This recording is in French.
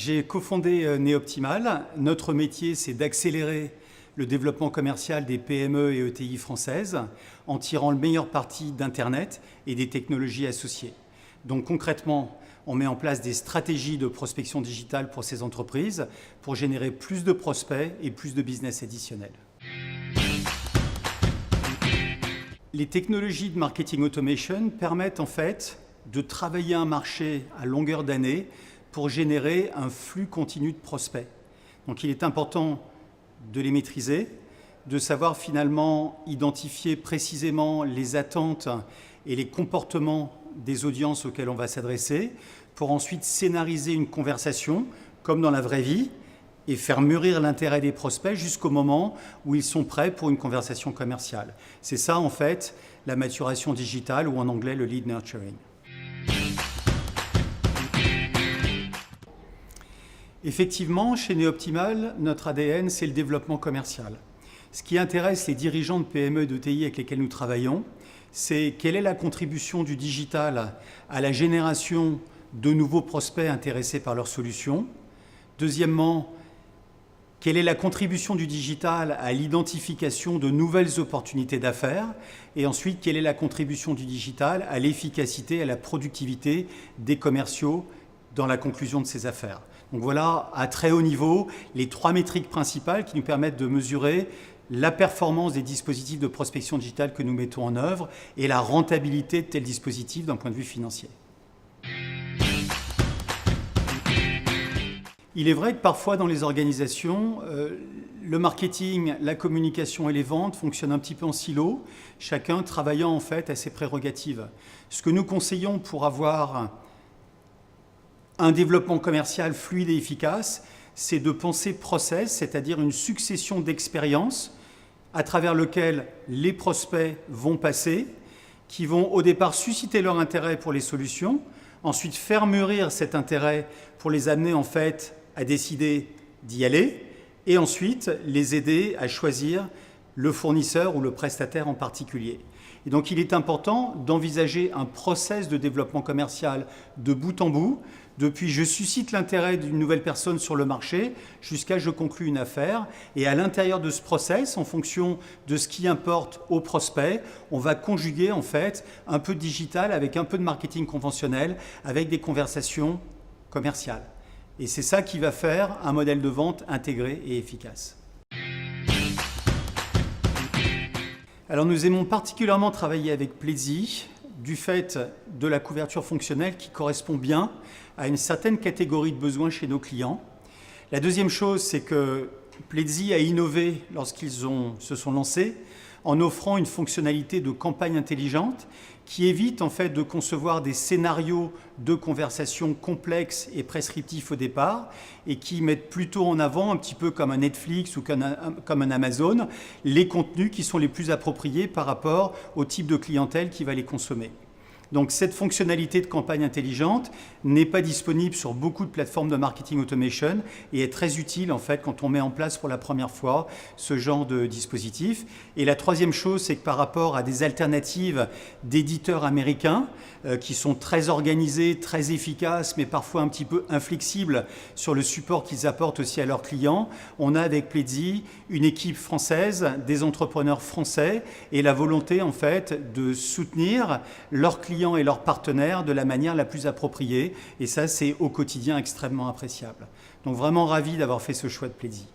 J'ai cofondé Néoptimal. Notre métier, c'est d'accélérer le développement commercial des PME et ETI françaises en tirant le meilleur parti d'Internet et des technologies associées. Donc concrètement, on met en place des stratégies de prospection digitale pour ces entreprises pour générer plus de prospects et plus de business additionnel. Les technologies de marketing automation permettent en fait de travailler un marché à longueur d'année pour générer un flux continu de prospects. Donc il est important de les maîtriser, de savoir finalement identifier précisément les attentes et les comportements des audiences auxquelles on va s'adresser, pour ensuite scénariser une conversation, comme dans la vraie vie, et faire mûrir l'intérêt des prospects jusqu'au moment où ils sont prêts pour une conversation commerciale. C'est ça, en fait, la maturation digitale, ou en anglais, le lead nurturing. Effectivement, chez Néoptimal, notre ADN, c'est le développement commercial. Ce qui intéresse les dirigeants de PME et d'ETI avec lesquels nous travaillons, c'est quelle est la contribution du digital à la génération de nouveaux prospects intéressés par leurs solutions. Deuxièmement, quelle est la contribution du digital à l'identification de nouvelles opportunités d'affaires? Et ensuite, quelle est la contribution du digital à l'efficacité, à la productivité des commerciaux dans la conclusion de ces affaires? Donc voilà, à très haut niveau, les trois métriques principales qui nous permettent de mesurer la performance des dispositifs de prospection digitale que nous mettons en œuvre et la rentabilité de tels dispositifs d'un point de vue financier. Il est vrai que parfois dans les organisations, le marketing, la communication et les ventes fonctionnent un petit peu en silo, chacun travaillant en fait à ses prérogatives. Ce que nous conseillons pour avoir un développement commercial fluide et efficace, c'est de penser process, c'est-à-dire une succession d'expériences à travers lesquelles les prospects vont passer, qui vont au départ susciter leur intérêt pour les solutions, ensuite faire mûrir cet intérêt pour les amener en fait à décider d'y aller, et ensuite les aider à choisir le fournisseur ou le prestataire en particulier. Et donc il est important d'envisager un process de développement commercial de bout en bout, depuis je suscite l'intérêt d'une nouvelle personne sur le marché jusqu'à je conclus une affaire. Et à l'intérieur de ce process, en fonction de ce qui importe aux prospects, on va conjuguer en fait un peu de digital avec un peu de marketing conventionnel, avec des conversations commerciales. Et c'est ça qui va faire un modèle de vente intégré et efficace. Alors nous aimons particulièrement travailler avec Pledzi, du fait de la couverture fonctionnelle qui correspond bien à une certaine catégorie de besoins chez nos clients. La deuxième chose, c'est que Pledzi a innové lorsqu'ils se sont lancés en offrant une fonctionnalité de campagne intelligente qui évite en fait de concevoir des scénarios de conversation complexes et prescriptifs au départ et qui mettent plutôt en avant, un petit peu comme un Netflix ou comme un Amazon, les contenus qui sont les plus appropriés par rapport au type de clientèle qui va les consommer. Donc cette fonctionnalité de campagne intelligente n'est pas disponible sur beaucoup de plateformes de marketing automation et est très utile en fait quand on met en place pour la première fois ce genre de dispositif. Et la troisième chose, c'est que par rapport à des alternatives d'éditeurs américains qui sont très organisés, très efficaces, mais parfois un petit peu inflexibles sur le support qu'ils apportent aussi à leurs clients, on a avec Pledzi une équipe française, des entrepreneurs français et la volonté en fait de soutenir leurs clients et leurs partenaires de la manière la plus appropriée. Et ça, c'est au quotidien extrêmement appréciable. Donc vraiment ravi d'avoir fait ce choix de Pledzi.